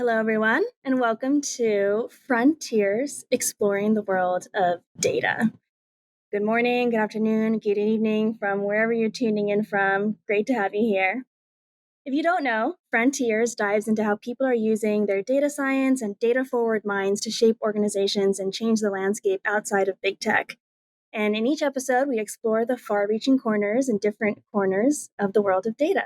Hello, everyone, and welcome to Frontiers Exploring the World of Data. Good morning, good afternoon, good evening from wherever you're tuning in from. Great to have you here. If you don't know, Frontiers dives into how people are using their data science and data forward minds to shape organizations and change the landscape outside of big tech. And in each episode, we explore the far reaching corners and different corners of the world of data.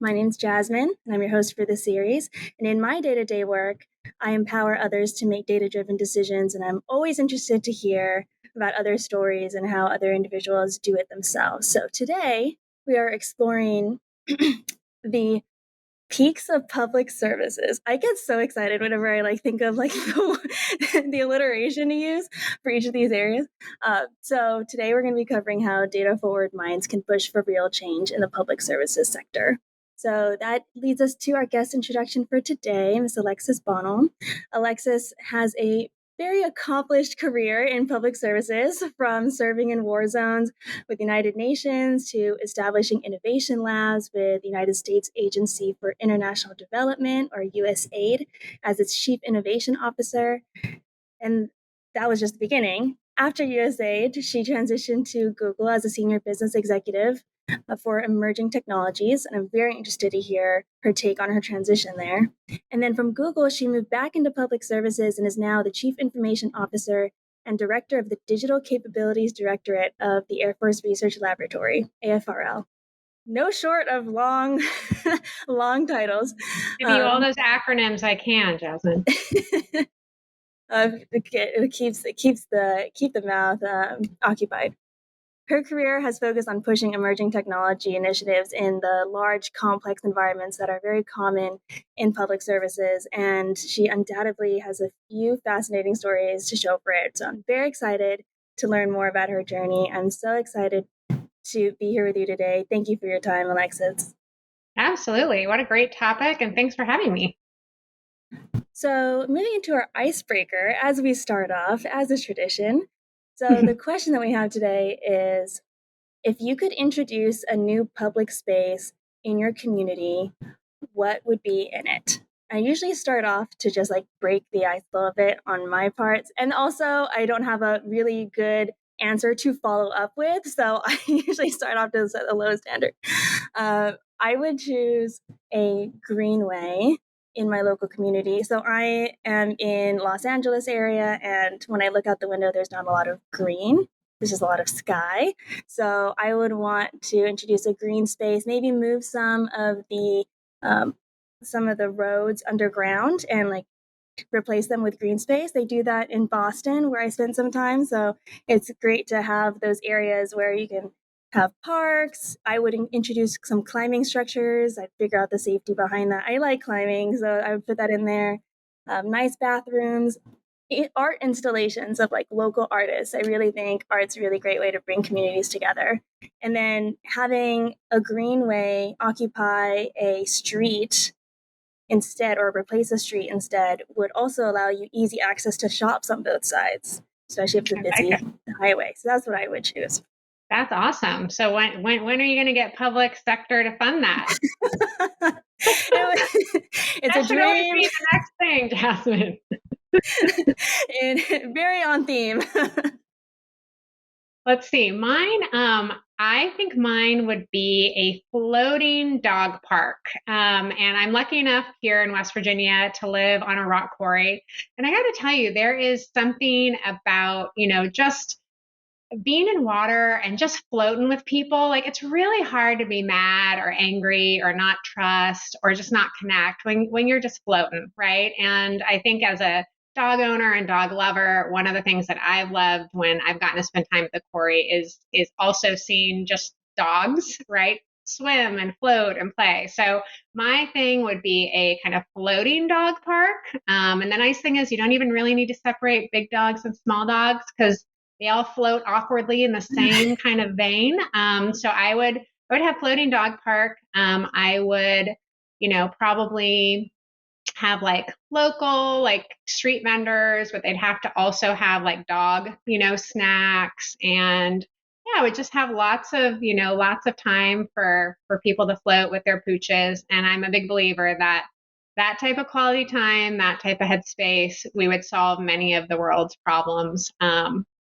My name's Jazmin, and I'm your host for this series. And in my day-to-day work, I empower others to make data-driven decisions, and I'm always interested to hear about other stories and how other individuals do it themselves. So today, we are exploring the peaks of public services. I get so excited whenever I think of the alliteration to use for each of these areas. So today we're going to be covering how data-forward minds can push for real change in the public services sector. So that leads us to our guest introduction for today, Ms. Alexis Bonnell. Alexis has a very accomplished career in public services, from serving in war zones with the United Nations to establishing innovation labs with the United States Agency for International Development, or USAID, as its chief innovation officer. And that was just the beginning. After USAID, she transitioned to Google as a senior business executive for emerging technologies, and I'm very interested to hear her take on her transition there. And then from Google, she moved back into public services and is now the Chief Information Officer and Director of the Digital Capabilities Directorate of the Air Force Research Laboratory, AFRL. No short of long, long titles. Give you all those acronyms I can, Jazmin. It keeps the mouth occupied. Her career has focused on pushing emerging technology initiatives in the large, complex environments that are very common in public services, and she undoubtedly has a few fascinating stories to show for it. So I'm very excited to learn more about her journey. I'm so excited to be here with you today. Thank you for your time, Alexis. Absolutely. What a great topic, and thanks for having me. So moving into our icebreaker, as we start off, as is tradition. So the question that we have today is, if you could introduce a new public space in your community, what would be in it? I usually start off to just break the ice a little bit on my part. And also, I don't have a really good answer to follow up with. So I usually start off to set a low standard. I would choose a greenway in my local community. So I am in Los Angeles area, and when I look out the window, there's not a lot of green. There's just a lot of sky. So I would want to introduce a green space, maybe move some of the roads underground and replace them with green space. They do that in Boston, where I spent some time. So it's great to have those areas where you can have parks. I would introduce some climbing structures. I'd figure out the safety behind that. I like climbing, so I would put that in there. Nice bathrooms, art installations of local artists. I really think art's a really great way to bring communities together. And then having a greenway occupy a street instead, or replace a street instead, would also allow you easy access to shops on both sides, especially if it's a busy highway. So that's what I would choose. That's awesome. So when are you going to get public sector to fund that? It's that a dream. Be the next thing, Jazmin. And very on theme. Let's see. Mine, I think mine would be a floating dog park. And I'm lucky enough here in West Virginia to live on a rock quarry. And I got to tell you, there is something about, just being in water and just floating with people. It's really hard to be mad or angry or not trust or just not connect when you're just floating, right? And I think as a dog owner and dog lover, one of the things that I've loved when I've gotten to spend time at the quarry is also seeing just dogs, right, swim and float and play. So my thing would be a kind of floating dog park. And the nice thing is you don't even really need to separate big dogs and small dogs, because they all float awkwardly in the same kind of vein. So I would have floating dog park. I would, probably have local street vendors, but they'd have to also have dog, snacks. And yeah, I would just have lots of time for people to float with their pooches. And I'm a big believer that that type of quality time, that type of headspace, we would solve many of the world's problems.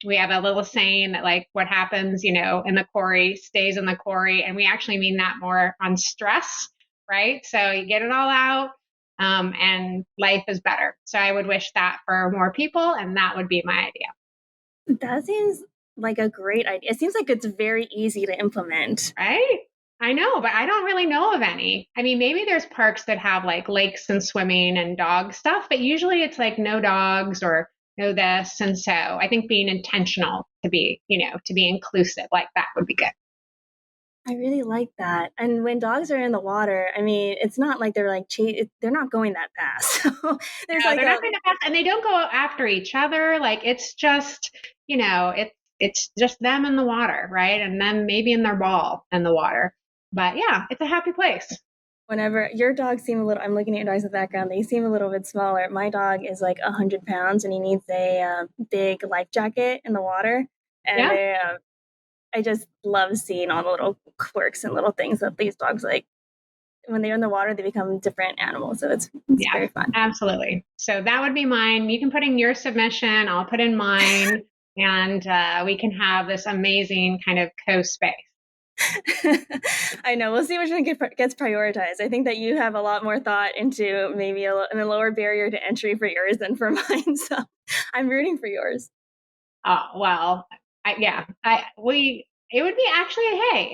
We have a little saying that, like, what happens, in the quarry stays in the quarry. And we actually mean that more on stress, right? So you get it all out, and life is better. So I would wish that for more people, and that would be my idea. That seems like a great idea. It seems like it's very easy to implement. Right? I know, but I don't really know of any. I mean, maybe there's parks that have like lakes and swimming and dog stuff, but usually it's like no dogs or no this. And so I think being intentional to be inclusive like that would be good. I really like that. And when dogs are in the water, I mean, it's not like they're like they're not going that fast. So there's No, like they're a not going to pass, and they don't go after each other. Like it's just, it's just them in the water, right? And then maybe in their ball in the water. But yeah, it's a happy place. whenever your dogs seem a little, I'm looking at your dogs in the background, they seem a little bit smaller. My dog is like 100 pounds and he needs a big life jacket in the water. And Yeah. I just love seeing all the little quirks and little things that these dogs like. When they're in the water, they become different animals. So it's Yeah, very fun. absolutely. So that would be mine. You can put in your submission, I'll put in mine, and we can have this amazing kind of co-space. I know. We'll see which one gets prioritized. I think that you have a lot more thought into maybe a lower barrier to entry for yours than for mine. So I'm rooting for yours. Oh, well, it would be actually, hey,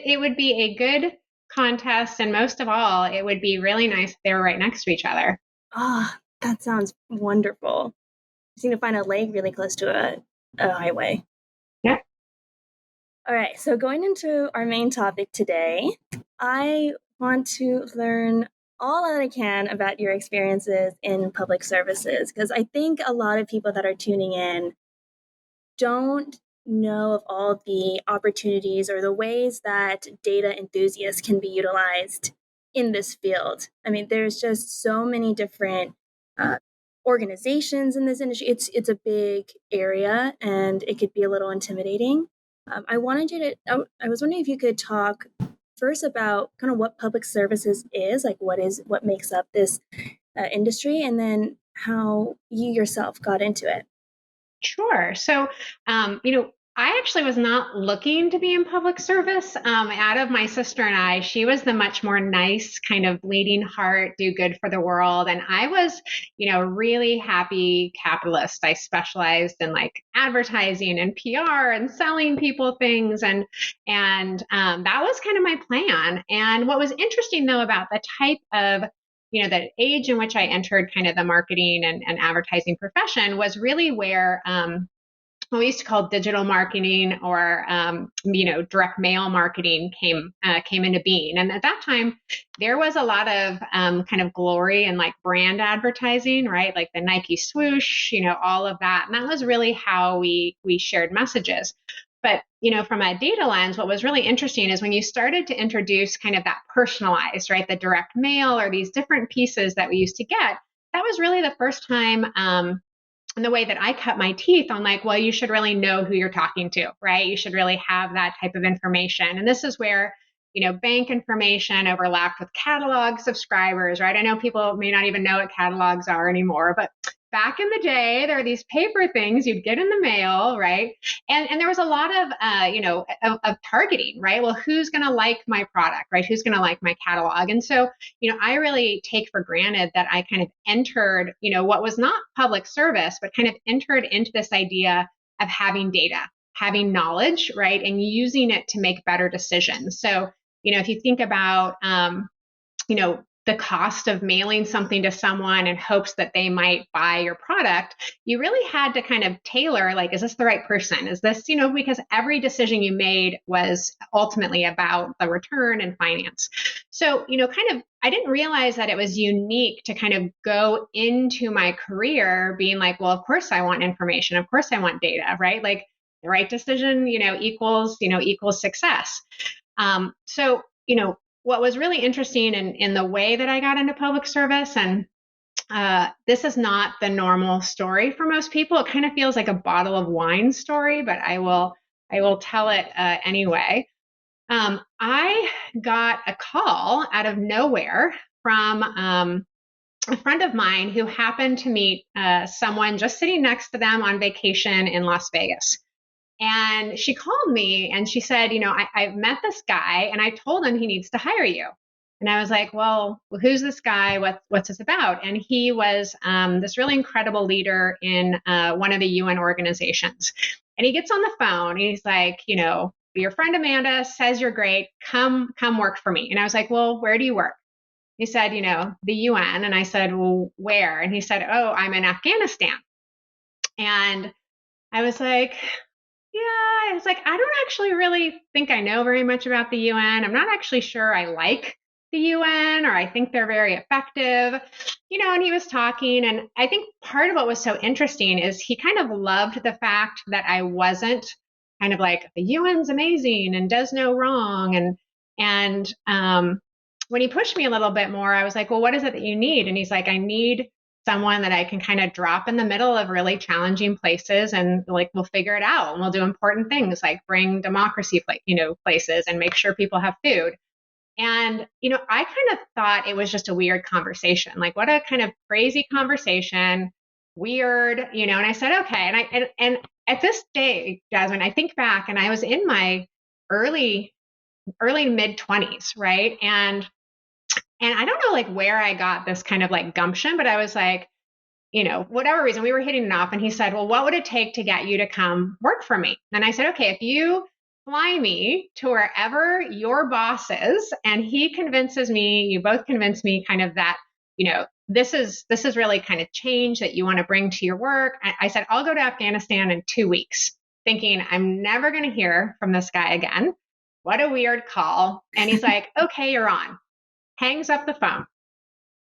it would be a good contest. And most of all, it would be really nice if they were right next to each other. Ah, oh, that sounds wonderful. Just need to find a lake really close to a highway. Yeah. All right. So going into our main topic today, I want to learn all that I can about your experiences in public services because I think a lot of people that are tuning in don't know of all the opportunities or the ways that data enthusiasts can be utilized in this field. I mean, there's just so many different uh, organizations in this industry. It's a big area, and it could be a little intimidating. I wanted you to. I was wondering if you could talk first about kind of what public services is, like what makes up this industry, and then how you yourself got into it. Sure. So, I actually was not looking to be in public service. Out of my sister and I, she was the much more nice kind of bleeding heart, do good for the world. And I was, really happy capitalist. I specialized in like advertising and PR and selling people things. And that was kind of my plan. And what was interesting though about the type of the age in which I entered kind of the marketing and advertising profession was really where what we used to call digital marketing or direct mail marketing came into being. And at that time, there was a lot of kind of glory and like brand advertising, right? Like the Nike swoosh, all of that. And that was really how we shared messages. But from a data lens, what was really interesting is when you started to introduce kind of that personalized, right, the direct mail or these different pieces that we used to get, that was really the first time and the way that I cut my teeth on like, well, you should really know who you're talking to, right? You should really have that type of information. And this is where, bank information overlapped with catalog subscribers, right? I know people may not even know what catalogs are anymore, but back in the day, there are these paper things you'd get in the mail, right? And there was a lot of, of targeting, right? Well, who's going to like my product, right? Who's going to like my catalog? And so, I really take for granted that I kind of entered, what was not public service, but kind of entered into this idea of having data, having knowledge, right? And using it to make better decisions. So, if you think about, the cost of mailing something to someone in hopes that they might buy your product, you really had to kind of tailor, like, is this the right person? Is this, because every decision you made was ultimately about the return and finance. So, kind of, I didn't realize that it was unique to kind of go into my career being like, well, of course I want information. Of course I want data, right? Like the right decision, equals success. So, what was really interesting in the way that I got into public service, and this is not the normal story for most people. It kind of feels like a bottle of wine story, but I will tell it anyway. I got a call out of nowhere from a friend of mine who happened to meet someone just sitting next to them on vacation in Las Vegas. And she called me and she said, I've met this guy and I told him he needs to hire you. And I was like, well, who's this guy? What's this about? And he was this really incredible leader in one of the UN organizations. And he gets on the phone and he's like, your friend Amanda says you're great. Come work for me. And I was like, well, where do you work? He said, the UN. And I said, well, where? And he said, oh, I'm in Afghanistan. And I was like, yeah, it's like, I don't actually really think I know very much about the UN. I'm not actually sure I like the UN or I think they're very effective, and he was talking. And I think part of what was so interesting is he kind of loved the fact that I wasn't kind of like, the UN's amazing and does no wrong. And when he pushed me a little bit more, I was like, well, what is it that you need? And he's like, I need someone that I can kind of drop in the middle of really challenging places and like we'll figure it out and we'll do important things like bring democracy places and make sure people have food. And I kind of thought it was just a weird conversation. Like what a kind of crazy conversation, weird, and I said okay. And at this day, Jazmin, I think back and I was in my early mid 20s, right? And I don't know like where I got this kind of like gumption, but I was like, whatever reason, we were hitting it off. And he said, well, what would it take to get you to come work for me? And I said, okay, if you fly me to wherever your boss is, and he convinces me, you both convince me kind of that, this is really kind of change that you want to bring to your work. I said, I'll go to Afghanistan in 2 weeks, thinking I'm never going to hear from this guy again. What a weird call. And he's like, okay, you're on. Hangs up the phone.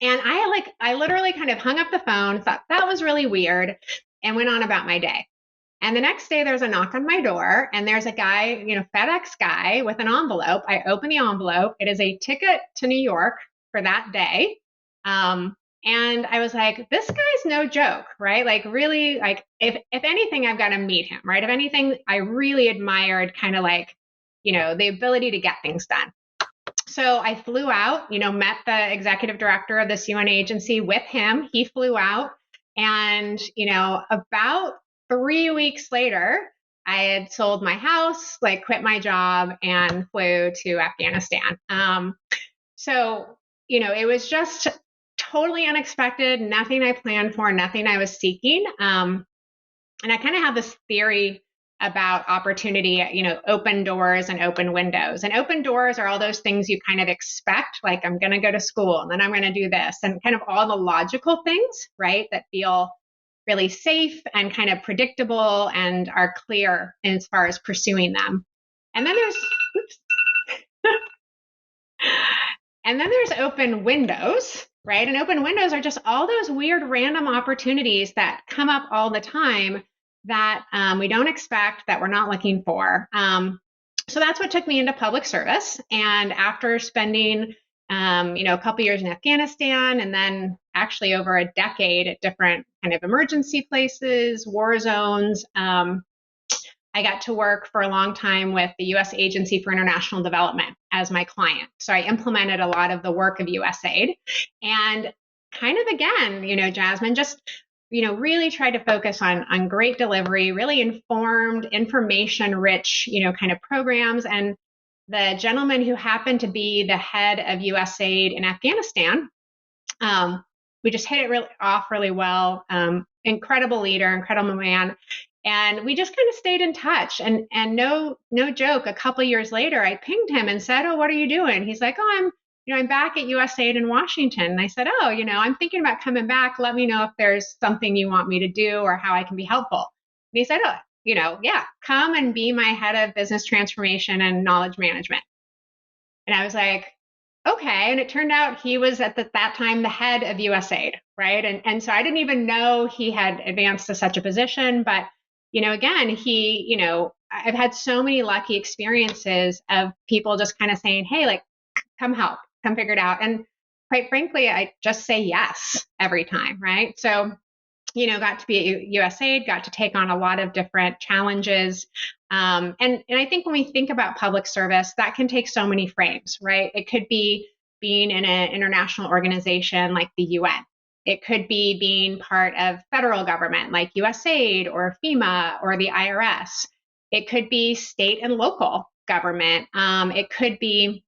And I literally kind of hung up the phone, thought that was really weird, and went on about my day. And the next day there's a knock on my door and there's a guy, FedEx guy with an envelope. I open the envelope. It is a ticket to New York for that day. And I was like, this guy's no joke, right? Like really, like if anything, I've got to meet him, right? If anything, I really admired kind of like, the ability to get things done. So I flew out, met the executive director of this UN agency with him. He flew out and, about 3 weeks later, I had sold my house, like quit my job and flew to Afghanistan. So, it was just totally unexpected, nothing I planned for, nothing I was seeking. And I kind of have this theory about opportunity, open doors and open windows. And open doors are all those things you kind of expect, like I'm going to go to school and then I'm going to do this, and kind of all the logical things, right, that feel really safe and kind of predictable and are clear as far as pursuing them. And then there's open windows, right? And open windows are just all those weird random opportunities that come up all the time that we don't expect, that we're not looking for. So that's what took me into public service. And after spending, a couple years in Afghanistan, and then actually over a decade at different kind of emergency places, war zones, I got to work for a long time with the U.S. Agency for International Development as my client. So I implemented a lot of the work of USAID, and kind of again, Jazmin, just really tried to focus on great delivery, really informed, information-rich, kind of programs. And the gentleman who happened to be the head of USAID in Afghanistan, we just hit it off really well. Incredible leader, incredible man. And we just kind of stayed in touch. And no joke, a couple of years later, I pinged him and said, oh, what are you doing? He's like, oh, I'm back at USAID in Washington. And I said, oh, I'm thinking about coming back. Let me know if there's something you want me to do or how I can be helpful. And he said, oh, yeah, come and be my head of business transformation and knowledge management. And I was like, okay. And it turned out he was at that time the head of USAID, right? And so I didn't even know he had advanced to such a position. But, again, I've had so many lucky experiences of people just kind of saying, hey, like, come help, come figure it out. And quite frankly, I just say yes every time, right? So, got to be at USAID, got to take on a lot of different challenges. And I think when we think about public service, that can take so many frames, right? It could be being in an international organization like the UN. It could be being part of federal government like USAID or FEMA or the IRS. It could be state and local government. It could be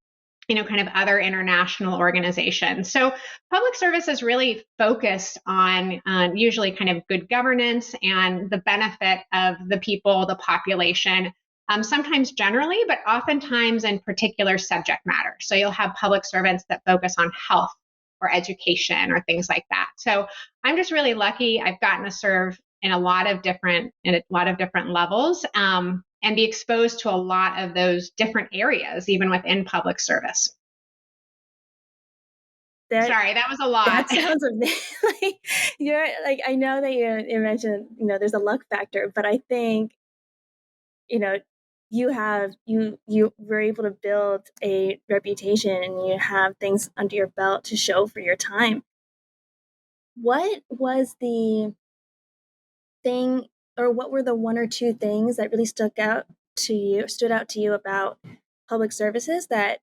kind of other international organizations. So public service is really focused on usually kind of good governance and the benefit of the people, the population, sometimes generally, but oftentimes in particular subject matter. So you'll have public servants that focus on health or education or things like that. So I'm just really lucky. I've gotten to serve in a lot of different levels, and be exposed to a lot of those different areas, even within public service. Sorry, that was a lot. That sounds like you're like, I know that you mentioned, there's a luck factor, but I think, you were able to build a reputation and you have things under your belt to show for your time. What was the thing, or what were the one or two things that really stood out to you about public services that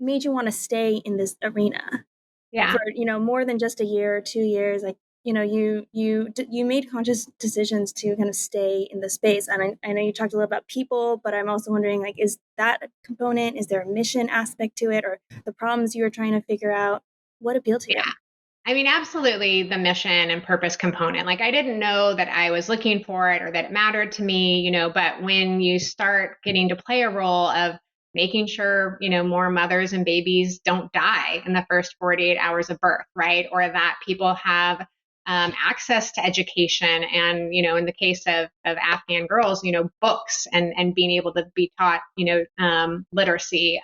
made you want to stay in this arena? Yeah. For more than just a year or 2 years, like you made conscious decisions to kind of stay in the space. And I know you talked a little about people, but I'm also wondering, like, is that a component? Is there a mission aspect to it, or the problems you were trying to figure out? What appealed to you? I mean, absolutely the mission and purpose component. Like, I didn't know that I was looking for it or that it mattered to me, but when you start getting to play a role of making sure, more mothers and babies don't die in the first 48 hours of birth, right? Or that people have access to education and, in the case of Afghan girls, books and being able to be taught, literacy,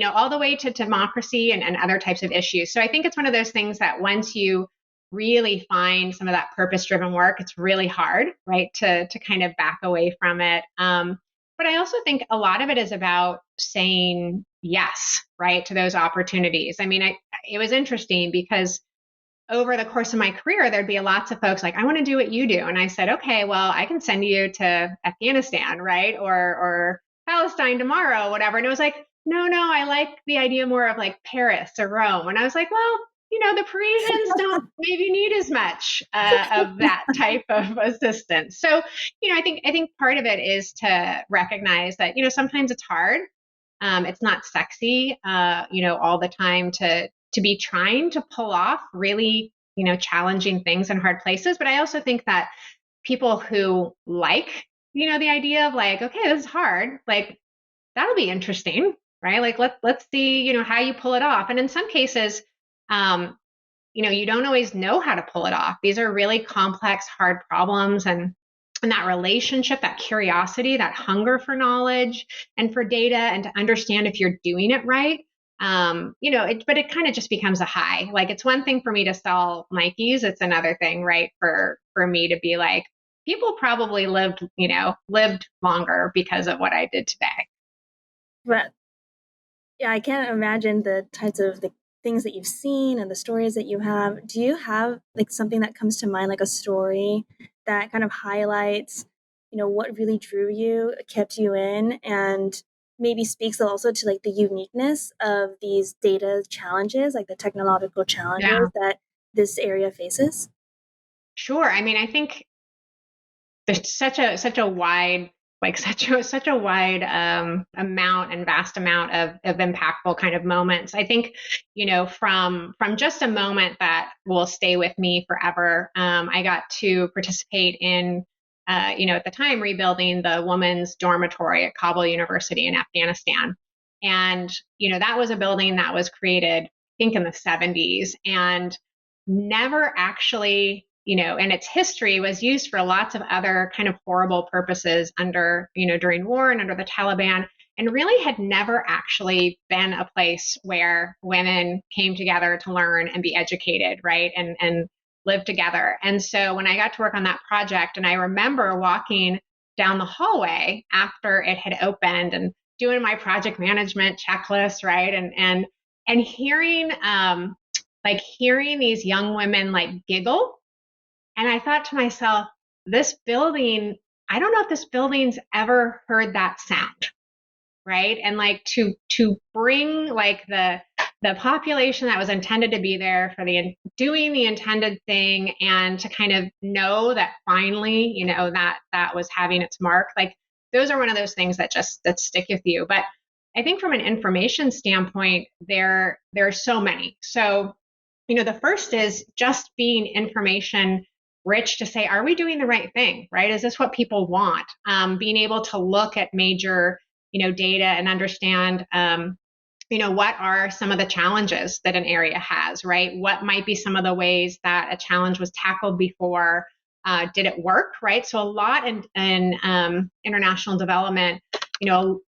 all the way to democracy and other types of issues. So I think it's one of those things that once you really find some of that purpose-driven work, it's really hard, right, to kind of back away from it. But I also think a lot of it is about saying yes, right, to those opportunities. I mean, it was interesting because over the course of my career, there'd be lots of folks like, I want to do what you do. And I said, okay, well, I can send you to Afghanistan, right? Or Palestine tomorrow, whatever. And it was like, no, I like the idea more of like Paris or Rome. And I was like, well, the Parisians don't maybe need as much of that type of assistance. So, I think part of it is to recognize that, sometimes it's hard. It's not sexy, all the time to be trying to pull off really, challenging things in hard places. But I also think that people who like, the idea of like, okay, this is hard, like that'll be interesting, right? Like let's see, how you pull it off. And in some cases, you don't always know how to pull it off. These are really complex, hard problems, and that relationship, that curiosity, that hunger for knowledge and for data and to understand if you're doing it right. But it kind of just becomes a high. Like it's one thing for me to sell Nikes. It's another thing, right, for me to be like, people probably lived longer because of what I did today. But yeah, I can't imagine the types of the things that you've seen and the stories that you have. Do you have like something that comes to mind, like a story that kind of highlights, what really drew you, kept you in, and maybe speaks also to like the uniqueness of these data challenges, like the technological challenges that this area faces? Sure. I mean, I think there's such a wide amount and vast amount of impactful kind of moments. I think, from just a moment that will stay with me forever. I got to participate in, at the time rebuilding the women's dormitory at Kabul University in Afghanistan. And, that was a building that was created, I think in the 70s and never actually, and its history was used for lots of other kind of horrible purposes during war and under the Taliban, and really had never actually been a place where women came together to learn and be educated, right? And live together. And so when I got to work on that project, and I remember walking down the hallway after it had opened and doing my project management checklist, right? And hearing these young women like giggle. And I thought to myself, this building, I don't know if this building's ever heard that sound, right? And like to bring like the the population that was intended to be there for the doing the intended thing, and to kind of know that finally, that was having its mark. Like, those are one of those things that stick with you. But I think from an information standpoint, there are so many. So, the first is just being information rich to say, are we doing the right thing, right? Is this what people want? Being able to look at major, data and understand, what are some of the challenges that an area has, right? What might be some of the ways that a challenge was tackled before? Did it work, right? So a lot in international development,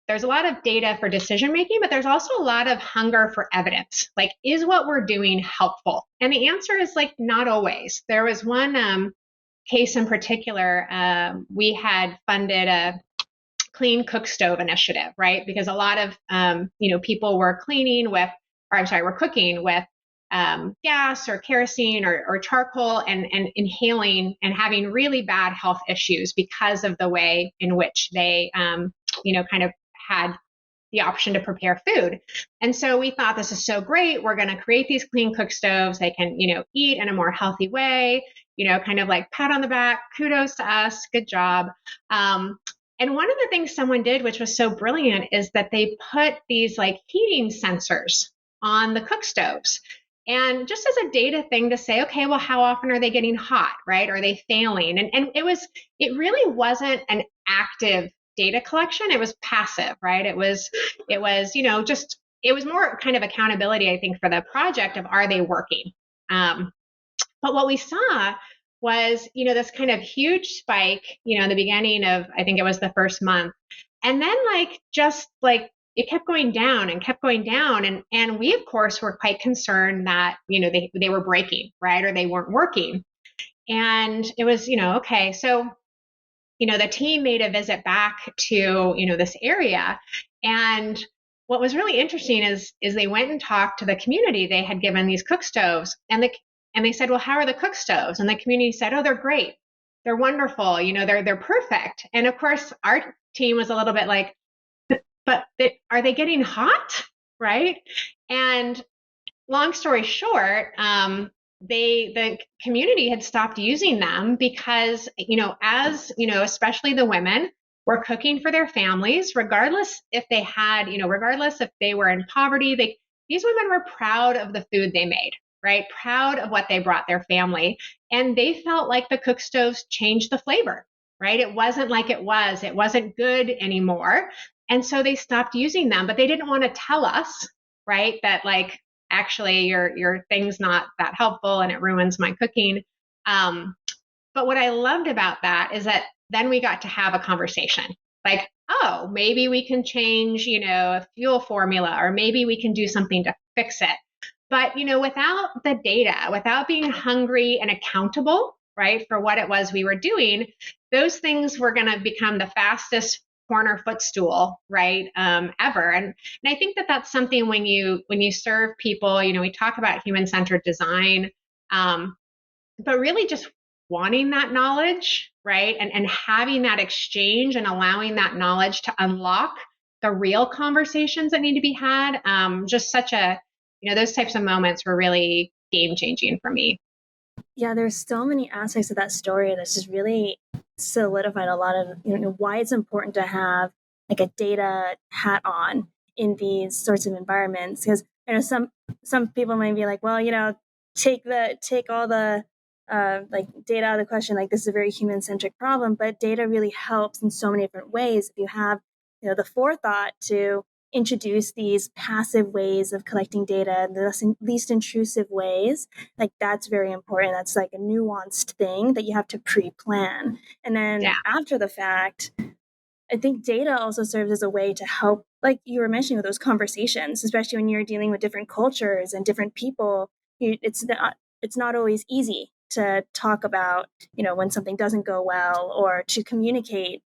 there's a lot of data for decision making, but there's also a lot of hunger for evidence. Like, is what we're doing helpful? And the answer is like, not always. There was one case in particular. We had funded a clean cook stove initiative, right? Because a lot of, people were were cooking with gas or kerosene or charcoal, and inhaling and having really bad health issues because of the way in which they, kind of had the option to prepare food. And so we thought, this is so great. We're going to create these clean cook stoves. They can, eat in a more healthy way, kind of like pat on the back, kudos to us, good job. And one of the things someone did, which was so brilliant, is that they put these like heating sensors on the cook stoves. And just as a data thing to say, okay, well, how often are they getting hot, right? Are they failing? And it really wasn't an active data collection. It was passive, right? It was, it was more kind of accountability, I think, for the project of, are they working? But what we saw was, this kind of huge spike, in the beginning of, I think it was the first month. And then it kept going down and kept going down. And we, of course, were quite concerned that, they were breaking, right? Or they weren't working. And it was, okay, so, the team made a visit back to, this area. And what was really interesting is they went and talked to the community. They had given these cook stoves, and they said, well, how are the cook stoves? And the community said, oh, they're great. They're wonderful. They're perfect. And of course, our team was a little bit like, but are they getting hot? Right. And long story short, the community had stopped using them because, especially the women were cooking for their families, regardless if they had, regardless if they were in poverty, these women were proud of the food they made, right? Proud of what they brought their family. And they felt like the cook stoves changed the flavor, right? It wasn't like it wasn't good anymore. And so they stopped using them, but they didn't want to tell us, right, that like, actually your thing's not that helpful and it ruins my cooking. But what I loved about that is that then we got to have a conversation. Like, oh, maybe we can change, a fuel formula, or maybe we can do something to fix it. But, without the data, without being hungry and accountable, right, for what it was we were doing, those things were going to become the fastest corner footstool, right, ever. And I think that that's something when you serve people, we talk about human-centered design, but really just wanting that knowledge, right, and having that exchange and allowing that knowledge to unlock the real conversations that need to be had. Just such a, those types of moments were really game-changing for me. Yeah, there's so many aspects of that story that's just really solidified a lot of why it's important to have like a data hat on in these sorts of environments. Because some people might be like, well, take all the like data out of the question. Like, this is a very human-centric problem, but data really helps in so many different ways. If you have the forethought to introduce these passive ways of collecting data, the least intrusive ways, like that's very important. That's like a nuanced thing that you have to pre-plan. And then after the fact, I think data also serves as a way to help, like you were mentioning, with those conversations, especially when you're dealing with different cultures and different people. It's not always easy to talk about, when something doesn't go well, or to communicate,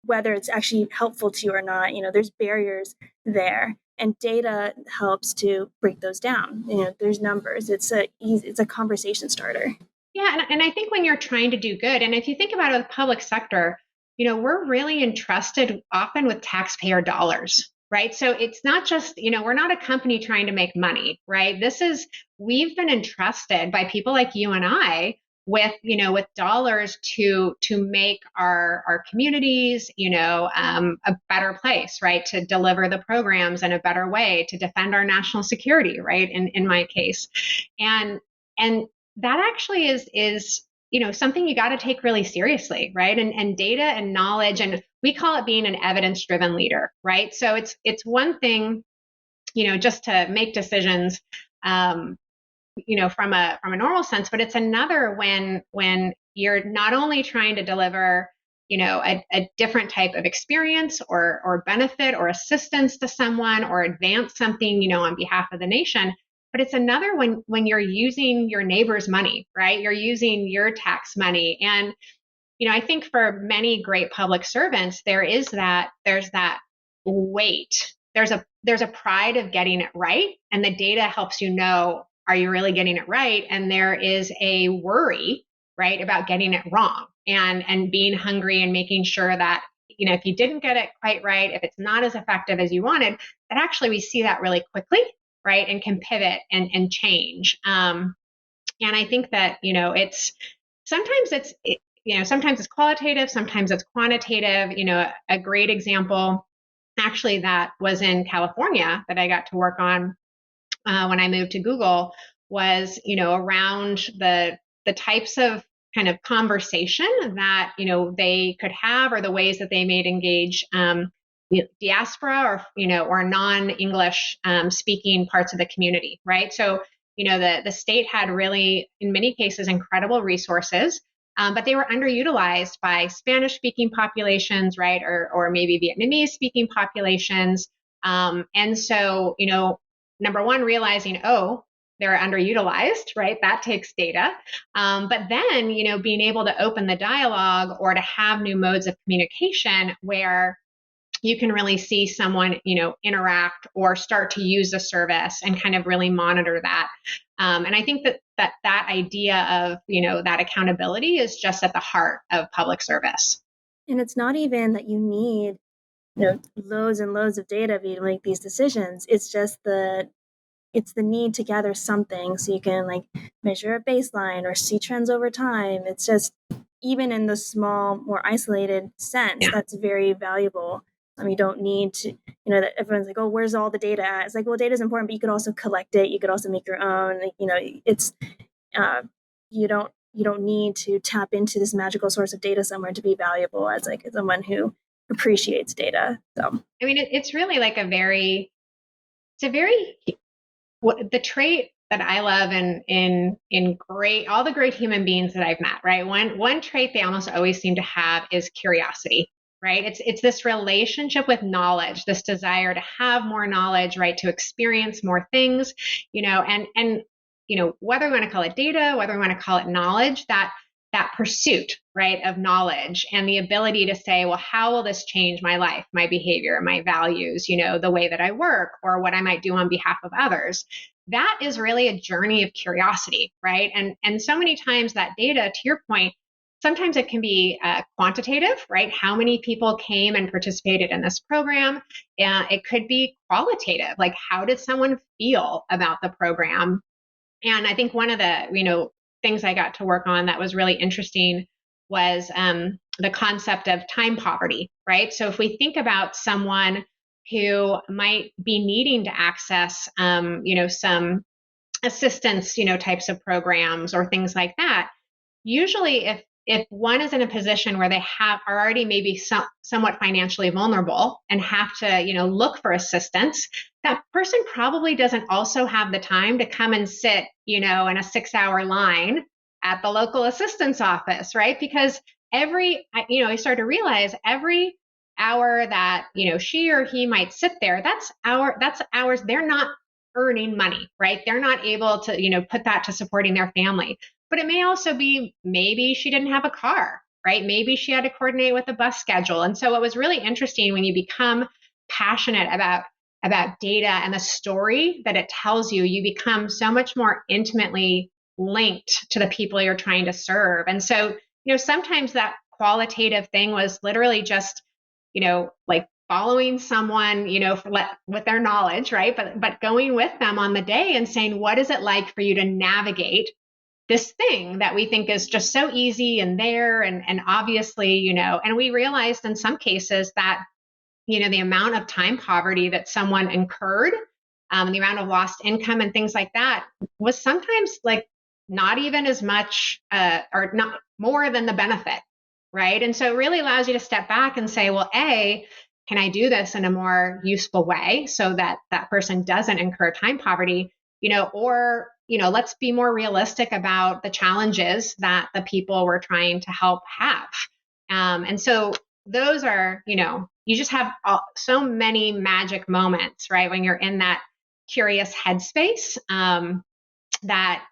whether it's actually helpful to you or not. There's barriers there, and data helps to break those down. There's numbers. It's a conversation starter. Yeah, and I think when you're trying to do good, and if you think about it with public sector, we're really entrusted often with taxpayer dollars, right? So it's not just, we're not a company trying to make money, right? We've been entrusted by people like you and I with, with dollars to make our communities, a better place, right? To deliver the programs in a better way, to defend our national security, right? In my case. And that actually is something you got to take really seriously, right? And data and knowledge, and we call it being an evidence-driven leader, right? So it's one thing, just to make decisions, from a normal sense, but it's another when you're not only trying to deliver, a different type of experience or benefit or assistance to someone or advance something, on behalf of the nation. But it's another when you're using your neighbor's money, right? You're using your tax money. And, I think for many great public servants, there's that weight. There's a pride of getting it right. And the data helps you know, are you really getting it right? And there is a worry, right, about getting it wrong and being hungry and making sure that, if you didn't get it quite right, if it's not as effective as you wanted, that actually we see that really quickly, right, and can pivot and change. And I think that, sometimes it's qualitative, sometimes it's quantitative. A great example actually that was in California that I got to work on when I moved to Google was, around the types of kind of conversation that, they could have, or the ways that they may engage diaspora or non-English speaking parts of the community, right? So, the state had really, in many cases, incredible resources, but they were underutilized by Spanish-speaking populations, right, or maybe Vietnamese-speaking populations. And so, number one, realizing, they're underutilized, right? That takes data. But then, being able to open the dialogue or to have new modes of communication where you can really see someone, interact or start to use the service and kind of really monitor that. And I think that idea of, that accountability is just at the heart of public service. And it's not even that you need, loads and loads of data to make these decisions. It's just the need to gather something so you can measure a baseline or see trends over time. It's just, even in the small, more isolated sense, that's very valuable. You don't need to, that everyone's like, oh, where's all the data at? It's like, well, data is important, but you could also collect it. You could also make your own. It's you don't need to tap into this magical source of data somewhere to be valuable as someone who appreciates data. So it's really the trait that I love in all the great human beings that I've met, right? One trait they almost always seem to have is curiosity, right? It's this relationship with knowledge, this desire to have more knowledge, right? To experience more things, and whether we want to call it data, whether we want to call it knowledge, that pursuit, right, of knowledge and the ability to say, well, how will this change my life, my behavior, my values, the way that I work or what I might do on behalf of others. That is really a journey of curiosity, right? And so many times that data, to your point, sometimes it can be quantitative, right? How many people came and participated in this program? It could be qualitative, like how did someone feel about the program? And I think one of the, things I got to work on that was really interesting was the concept of time poverty, right? So if we think about someone who might be needing to access, some assistance, types of programs or things like that, usually if one is in a position where they are already maybe somewhat financially vulnerable and have to, look for assistance, that person probably doesn't also have the time to come and sit, in a 6-hour line at the local assistance office, right? Because I started to realize every hour that, she or he might sit there, that's hours they're not earning money, right? They're not able to, put that to supporting their family. But it may also be maybe she didn't have a car, right? Maybe she had to coordinate with a bus schedule. And so it was really interesting when you become passionate about data and the story that it tells you, you become so much more intimately linked to the people you're trying to serve. And so, sometimes that qualitative thing was literally just, following someone, with their knowledge, right? But going with them on the day and saying, what is it like for you to navigate this thing that we think is just so easy and there and obviously, and we realized in some cases that, the amount of time poverty that someone incurred, the amount of lost income and things like that was sometimes like not even as much or not more than the benefit, right? And so it really allows you to step back and say, well, can I do this in a more useful way so that that person doesn't incur time poverty, or, let's be more realistic about the challenges that the people we're trying to help have. And so those are, you just have so many magic moments, right? When you're in that curious headspace, that,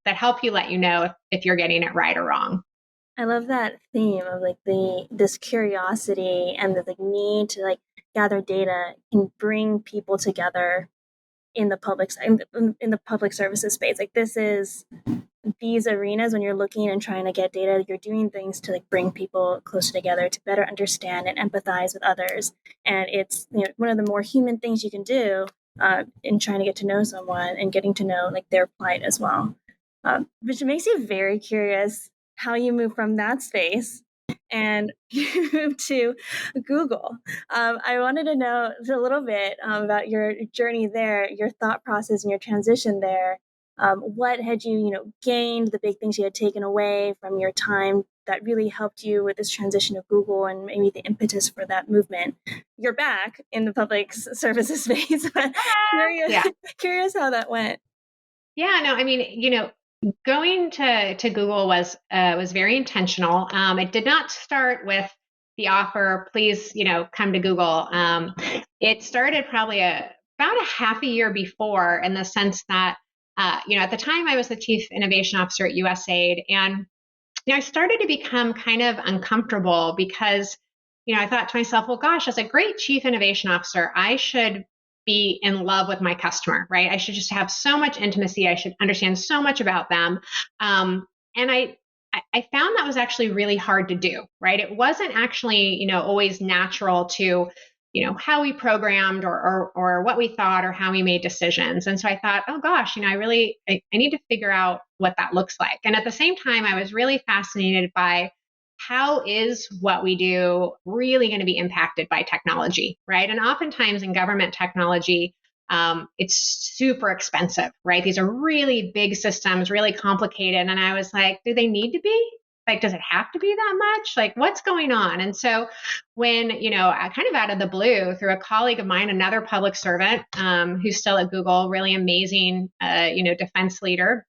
that help you let you know if you're getting it right or wrong. I love that theme of like this curiosity and the need to like gather data and bring people together in the in the public services space. Like this is these arenas when you're looking and trying to get data, you're doing things to like bring people closer together to better understand and empathize with others. And it's one of the more human things you can do in trying to get to know someone and getting to know like their plight as well. Which makes you very curious how you move from that space and you move to Google. I wanted to know a little bit about your journey there, your thought process, and your transition there. What had you, gained? The big things you had taken away from your time that really helped you with this transition of Google, and maybe the impetus for that movement. You're back in the public services space, but curious, Yeah. curious how that went. Yeah, no, I mean, going to Google was very intentional. It did not start with the offer, please, come to Google. It started probably about a half a year before, in the sense that, at the time I was the chief innovation officer at USAID, and I started to become kind of uncomfortable because, I thought to myself, well, gosh, as a great chief innovation officer, I should be in love with my customer, right? I should just have so much intimacy. I should understand so much about them. And I found that was actually really hard to do, right? It wasn't actually, always natural to, how we programmed or what we thought or how we made decisions. And so I thought, oh gosh, I need to figure out what that looks like. And at the same time, I was really fascinated by how is what we do really going to be impacted by technology, right? And oftentimes in government technology, it's super expensive, right? These are really big systems, really complicated. And I was like, do they need to be? Like, does it have to be that much? Like, what's going on? And so when, I kind of out of the blue through a colleague of mine, another public servant who's still at Google, really amazing, defense leader,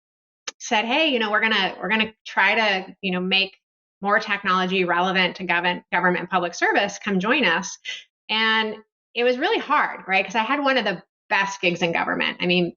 said, hey, we're gonna try to, make more technology relevant to government public service. Come join us. And it was really hard, right? Because I had one of the best gigs in government. I mean,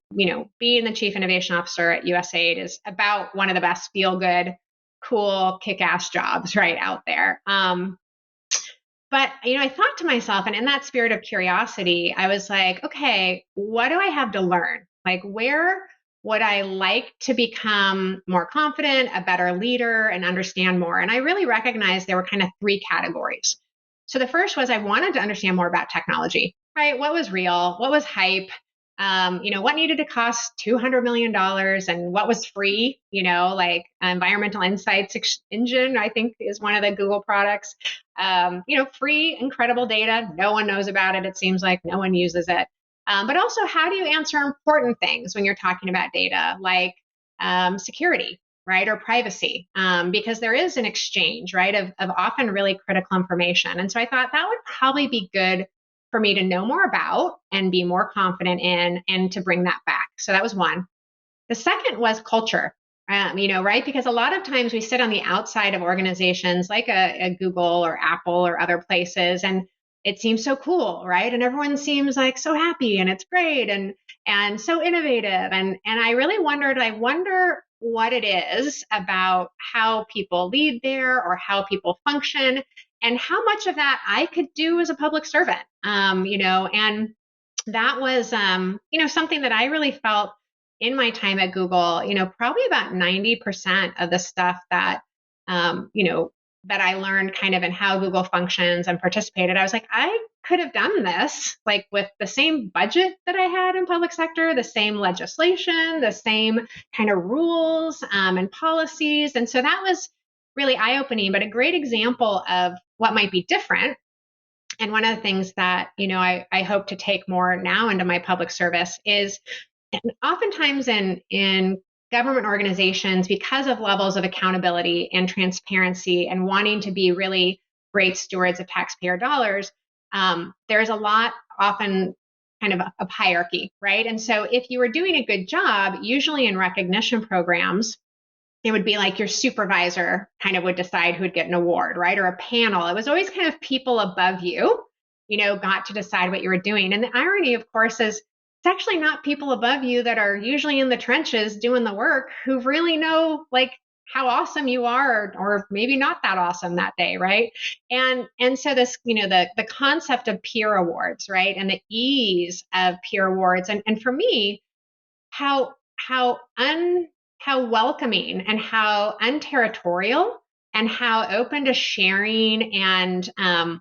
being the chief innovation officer at USAID is about one of the best feel good, cool, kick-ass jobs right out there. But, I thought to myself, and in that spirit of curiosity, I was like, okay, what do I have to learn? Like, where would I like to become more confident, a better leader, and understand more? And I really recognized there were kind of three categories. So the first was I wanted to understand more about technology, right? What was real? What was hype? What needed to cost $200 million and what was free, like environmental insights engine, I think is one of the Google products. Free, incredible data. No one knows about it. It seems like no one uses it. But also, how do you answer important things when you're talking about data, like security, right, or privacy? Because there is an exchange, right, of often really critical information. And so I thought that would probably be good for me to know more about and be more confident in, and to bring that back. So that was one. The second was culture. Right? Because a lot of times we sit on the outside of organizations like a Google or Apple or other places, and it seems so cool, right? And everyone seems like so happy and it's great and so innovative. And I really wondered, I wonder what it is about how people lead there or how people function and how much of that I could do as a public servant. And that was something that I really felt in my time at Google, probably about 90% of the stuff that, that I learned kind of in how Google functions and participated, I was like, I could have done this like with the same budget that I had in public sector, the same legislation, the same kind of rules and policies. And so that was really eye-opening, but a great example of what might be different. And one of the things that, I hope to take more now into my public service is oftentimes in government organizations, because of levels of accountability and transparency and wanting to be really great stewards of taxpayer dollars, there's a lot often kind of hierarchy, right? And so if you were doing a good job, usually in recognition programs, it would be like your supervisor kind of would decide who would get an award, right? Or a panel. It was always kind of people above you, got to decide what you were doing. And the irony, of course, is it's actually not people above you that are usually in the trenches doing the work who really know like how awesome you are, or maybe not that awesome that day, right? And so this, the concept of peer awards, right? And the ease of peer awards. And for me, how how un how welcoming and how unterritorial and how open to sharing and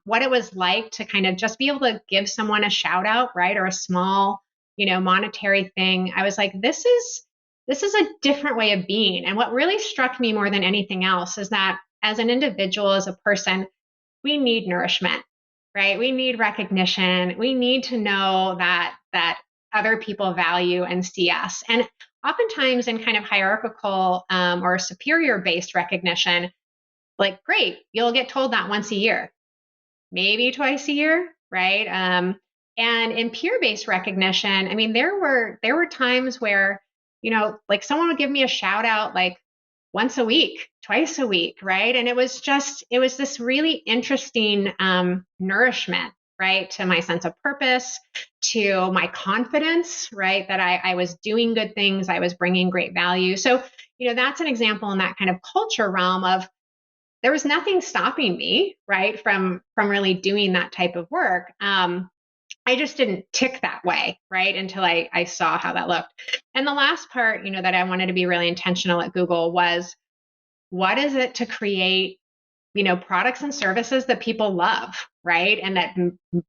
what it was like to kind of just be able to give someone a shout out, right, or a small, monetary thing. I was like, this is a different way of being. And what really struck me more than anything else is that as an individual, as a person, we need nourishment, right? We need recognition. We need to know that other people value and see us. And oftentimes in kind of hierarchical or superior based recognition, like, great, you'll get told that once a year, maybe twice a year, right? And in peer based recognition, I mean, there were times where, like someone would give me a shout out like once a week, twice a week, right? And it was this really interesting nourishment, right, to my sense of purpose, to my confidence, right, that I was doing good things, I was bringing great value. So, that's an example in that kind of culture realm of there was nothing stopping me, right, from really doing that type of work. I just didn't tick that way, right, until I saw how that looked. And the last part, that I wanted to be really intentional at Google was, what is it to create, products and services that people love, right, and that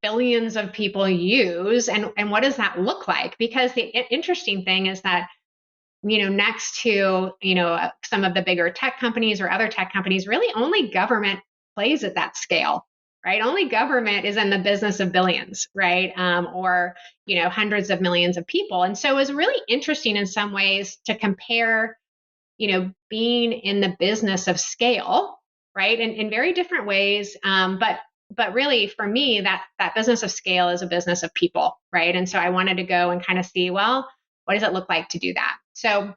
billions of people use, and what does that look like? Because the interesting thing is that, next to, some of the bigger tech companies or other tech companies, really only government plays at that scale, right? Only government is in the business of billions, right? Or, hundreds of millions of people. And so it was really interesting in some ways to compare, being in the business of scale, right? In very different ways. But really for me, that business of scale is a business of people, right? And so I wanted to go and kind of see, well, what does it look like to do that? So,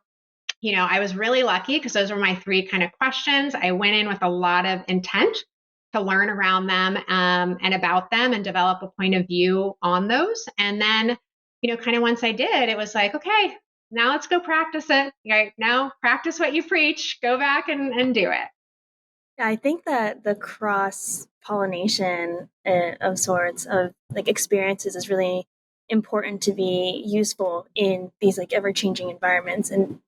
I was really lucky because those were my three kind of questions. I went in with a lot of intent to learn around them and about them and develop a point of view on those. And then, kind of once I did, it was like, okay, now let's go practice it. Right now, practice what you preach, go back and do it. Yeah, I think that the cross pollination of sorts of like experiences is really important to be useful in these like ever changing environments. And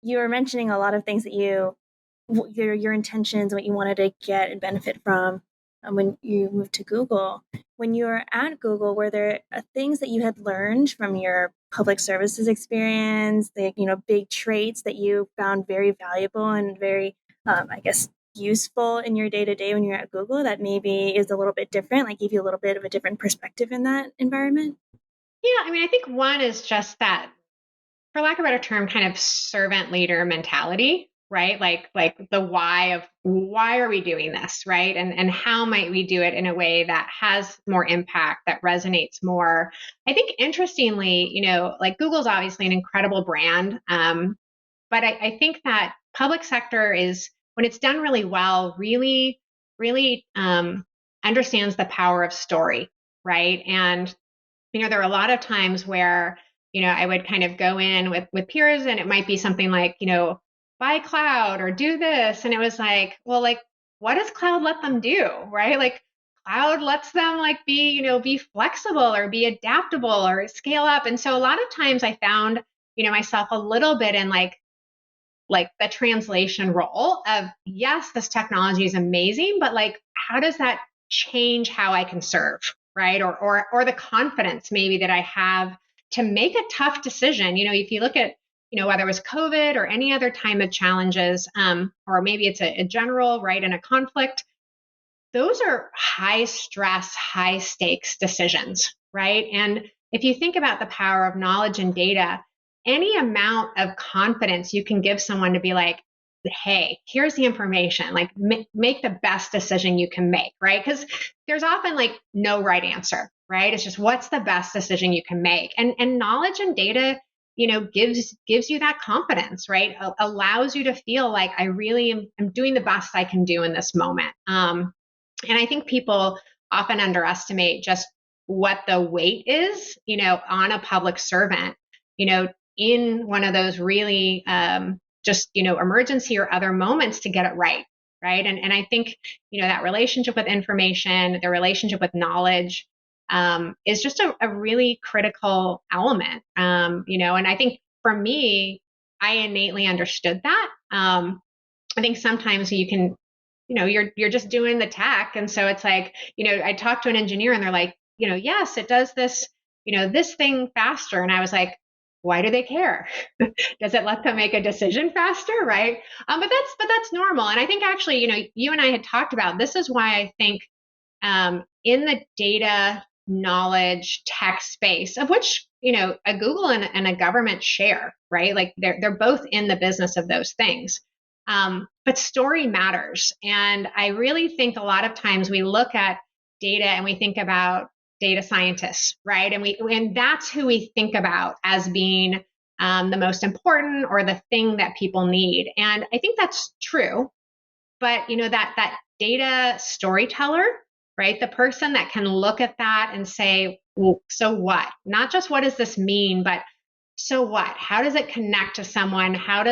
you were mentioning a lot of things that your intentions, what you wanted to get and benefit from when you moved to Google. When you were at Google, were there things that you had learned from your public services experience, the big traits that you found very valuable and very, I guess, useful in your day to day when you're at Google that maybe is a little bit different, like give you a little bit of a different perspective in that environment? Yeah, I mean, I think one is just that, for lack of a better term, kind of servant leader mentality, right? Like the why are we doing this, right? And how might we do it in a way that has more impact, that resonates more. I think interestingly, like Google's obviously an incredible brand, but I think that public sector is, when it's done really well, really, really understands the power of story, right? And there are a lot of times where, I would kind of go in with peers and it might be something like, buy cloud or do this. And it was like, well, like, what does cloud let them do? Right? Like cloud lets them like be flexible or be adaptable or scale up. And so a lot of times I found, myself a little bit in like like the translation role of, yes, this technology is amazing, but like, how does that change how I can serve, right? Or the confidence maybe that I have to make a tough decision. If you look at, whether it was COVID or any other time of challenges, or maybe it's a general, right, in a conflict, those are high stress, high stakes decisions, right? And if you think about the power of knowledge and data, any amount of confidence you can give someone to be like, hey, here's the information, like make the best decision you can make, right? Because there's often like no right answer, right? It's just what's the best decision you can make. And knowledge and data, gives you that confidence, right? Allows you to feel like I really am doing the best I can do in this moment. And I think people often underestimate just what the weight is, on a public servant, in one of those really just, emergency or other moments to get it right. Right. And I think, that relationship with information, the relationship with knowledge is just a really critical element. And I think for me, I innately understood that. I think sometimes you can, you're just doing the tech. And so it's like, I talked to an engineer and they're like, yes, it does this, this thing faster. And I was like, why do they care? Does it let them make a decision faster? Right. But that's normal. And I think actually, you and I had talked about, this is why I think, in the data knowledge tech space, of which, a Google and a government share, right? Like they're both in the business of those things. But story matters. And I really think a lot of times we look at data and we think about data scientists, right? And that's who we think about as being the most important or the thing that people need. And I think that's true. But that data storyteller, right? The person that can look at that and say, well, so what? Not just what does this mean, but so what? How does it connect to someone? How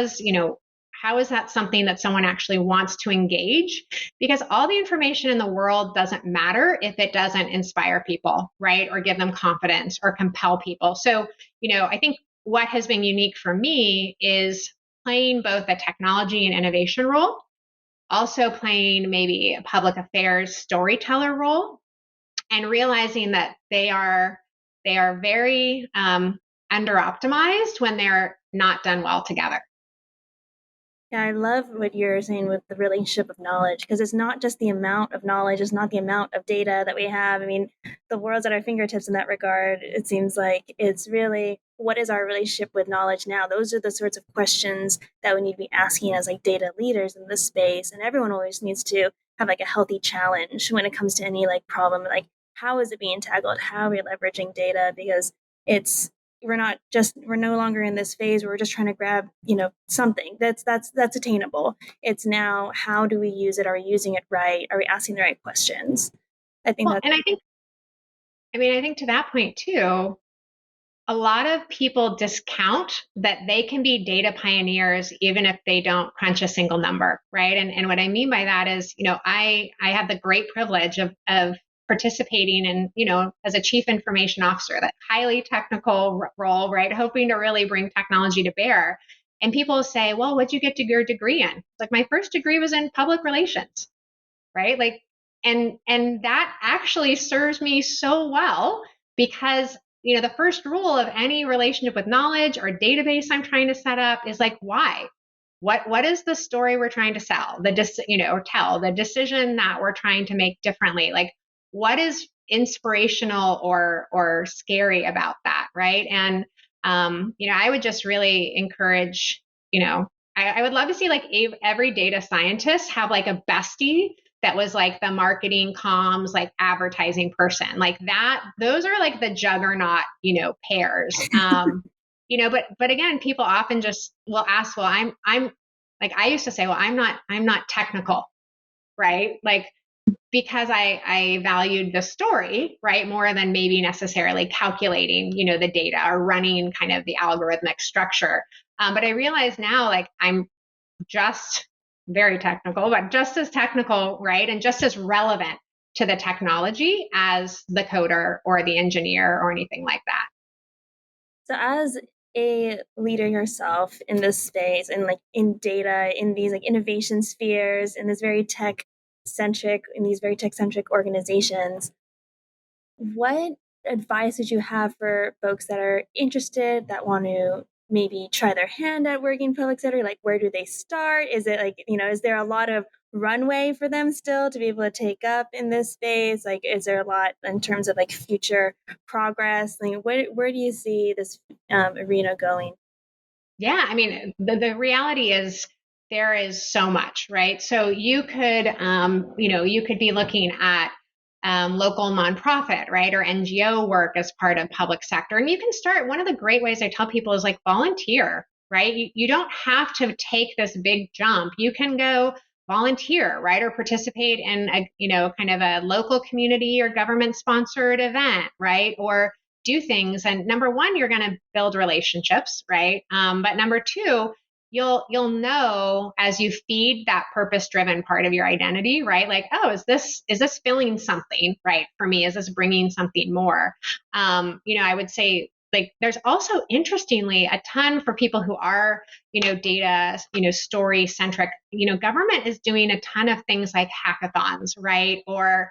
is that something that someone actually wants to engage? Because all the information in the world doesn't matter if it doesn't inspire people, right? Or give them confidence or compel people. So, I think what has been unique for me is playing both a technology and innovation role, also playing maybe a public affairs storyteller role, and realizing that they are very under optimized when they're not done well together. Yeah, I love what you're saying with the relationship of knowledge, because it's not just the amount of knowledge, it's not the amount of data that we have. I mean, the world's at our fingertips in that regard. It seems like it's really, what is our relationship with knowledge now? Those are the sorts of questions that we need to be asking as like data leaders in this space. And everyone always needs to have like a healthy challenge when it comes to any like problem, like how is it being tackled? How are we leveraging data? Because it's we're no longer in this phase where we're just trying to grab something that's attainable. It's now, how do we use it? Are we using it right? Are we asking the right questions? I think Well, that and I think to that point too, a lot of people discount that they can be data pioneers even if they don't crunch a single number, right? And what I mean by that is, I have the great privilege of participating in, as a chief information officer, that highly technical role, right? Hoping to really bring technology to bear. And people say, well, what'd you get to your degree in? Like, my first degree was in public relations, right? Like, and that actually serves me so well, because the first rule of any relationship with knowledge or database I'm trying to set up is like, why? What is the story we're trying to sell, or tell, the decision that we're trying to make differently? Like, what is inspirational or scary about that, right? And I would just really encourage, I would love to see like every data scientist have like a bestie that was like the marketing comms, like advertising person, like that. Those are like the juggernaut, pairs. But again, people often just will ask, well, I'm like, I used to say, well, I'm not technical, right? Like, because I valued the story, right, more than maybe necessarily calculating, the data or running kind of the algorithmic structure. But I realize now, like, I'm just very technical, but just as technical, right, and just as relevant to the technology as the coder or the engineer or anything like that. so. As a leader yourself in this space and like in data, in these like innovation spheres, in these very tech centric organizations, what advice would you have for folks that are interested, that want to maybe try their hand at working in public sector? Like, where do they start? Is it like, is there a lot of runway for them still to be able to take up in this space? Like, is there a lot in terms of like future progress? Like, where do you see this arena going? Yeah, I mean, the reality is there is so much, right? So you could be looking at local nonprofit, right, or NGO work as part of public sector, and you can start. One of the great ways I tell people is like volunteer, right? You don't have to take this big jump. You can go volunteer, right, or participate in a kind of a local community or government sponsored event, right, or do things. And number one, you're going to build relationships, right? But number two, you'll know as you feed that purpose driven part of your identity, right? Like, oh, is this filling something, right, for me? Is this bringing something more? I would say, like, there's also interestingly a ton for people who are data story centric. Government is doing a ton of things like hackathons, right, or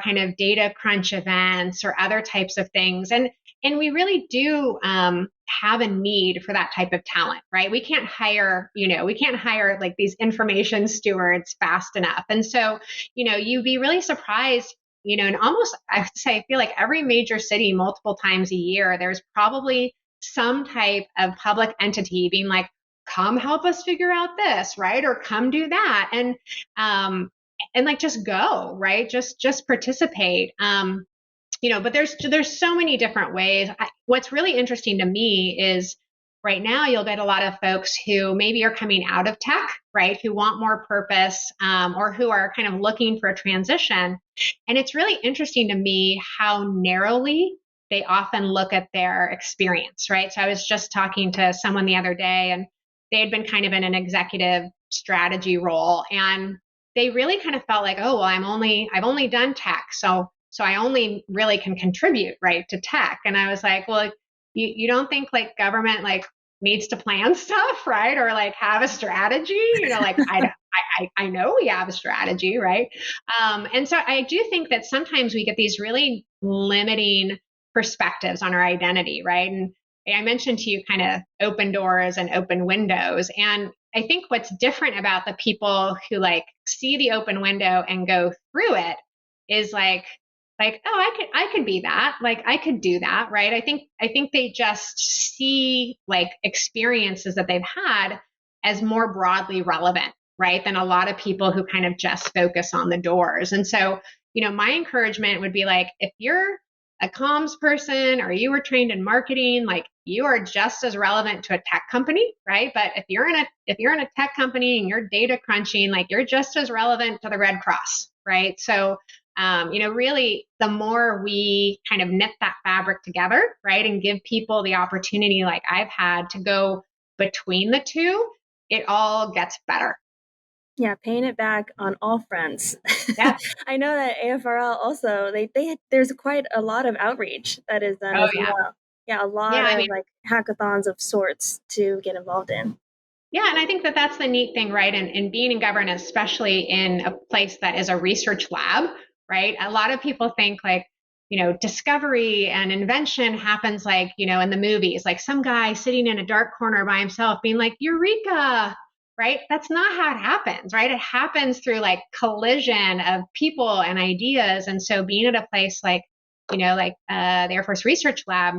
kind of data crunch events or other types of things. And we really do have a need for that type of talent, right? We can't hire like these information stewards fast enough. And so, you'd be really surprised, and almost, I would say, I feel like every major city multiple times a year, there's probably some type of public entity being like, come help us figure out this, right? Or come do that. And like, just go, right? Just participate. But there's so many different ways. What's really interesting to me is right now you'll get a lot of folks who maybe are coming out of tech, right, who want more purpose, or who are kind of looking for a transition. And it's really interesting to me how narrowly they often look at their experience, right? So I was just talking to someone the other day, and they had been kind of in an executive strategy role, and they really kind of felt like, oh, well, I've only done tech, so I only really can contribute, right, to tech. And I was like, well, you don't think like government like needs to plan stuff, right, or like have a strategy? Like I know we have a strategy, right? And so I do think that sometimes we get these really limiting perspectives on our identity, right? And I mentioned to you kind of open doors and open windows, and I think what's different about the people who like see the open window and go through it is like, oh, I could be that, like I could do that, right? I think they just see like experiences that they've had as more broadly relevant, right, than a lot of people who kind of just focus on the doors. And so, my encouragement would be like, if you're a comms person or you were trained in marketing, like you are just as relevant to a tech company, right? But if you're in a tech company and you're data crunching, like you're just as relevant to the Red Cross, right? So really, the more we kind of knit that fabric together, right, and give people the opportunity, like I've had, to go between the two, it all gets better. Yeah, paying it back on all fronts. Yeah. I know that AFRL also there's quite a lot of outreach that is done Oh, as yeah. well. Yeah, a lot Yeah. I of mean, like hackathons of sorts to get involved in. yeah. And I think that that's the neat thing, right? And being in governance, especially in a place that is a research lab, right? A lot of people think like, discovery and invention happens like, in the movies, like some guy sitting in a dark corner by himself being like, Eureka, right? That's not how it happens, right? It happens through like collision of people and ideas. And so being at a place like, the Air Force Research Lab,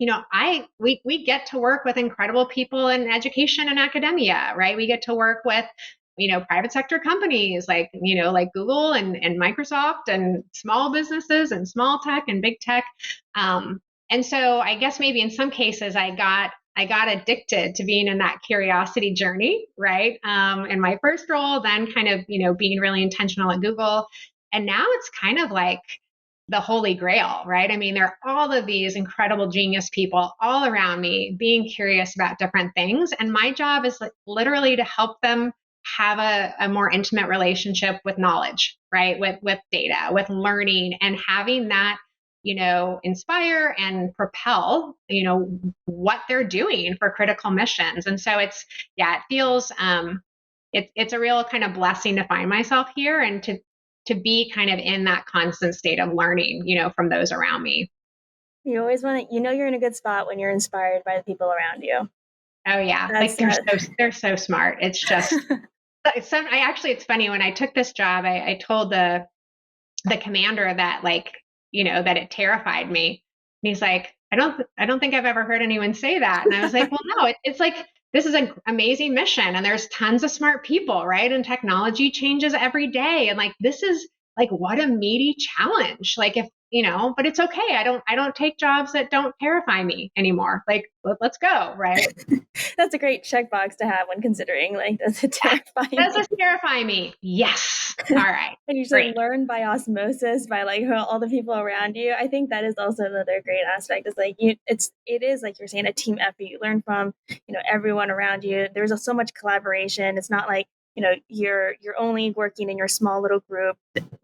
we get to work with incredible people in education and academia, right? We get to work with, private sector companies like Google and Microsoft, and small businesses and small tech and big tech. And so I guess maybe in some cases I got addicted to being in that curiosity journey, right? In my first role, then kind of, being really intentional at Google. And now it's kind of like the holy grail, right? I mean, there are all of these incredible genius people all around me being curious about different things. And my job is like literally to help them have a more intimate relationship with knowledge, right? With data, with learning, and having that inspire and propel, what they're doing for critical missions. And so it feels, it's a real kind of blessing to find myself here and to be kind of in that constant state of learning, from those around me. You always want to, you're in a good spot when you're inspired by the people around you. Oh yeah. That's they're so smart. It's just, it's funny when I took this job, I told the commander that that it terrified me. And he's like, I don't think I've ever heard anyone say that. And I was like, well, no, it's like, this is an amazing mission and there's tons of smart people, right? And technology changes every day. And this is what a meaty challenge. If, but it's okay. I don't take jobs that don't terrify me anymore. Let's go. Right. That's a great checkbox to have when considering, does it terrify me? Does this terrify me? Yes. All right. And you should learn by osmosis by all the people around you. I think that is also another great aspect. Is it is like you're saying, a team effort. You learn from everyone around you. There's so much collaboration. It's not like you're only working in your small little group.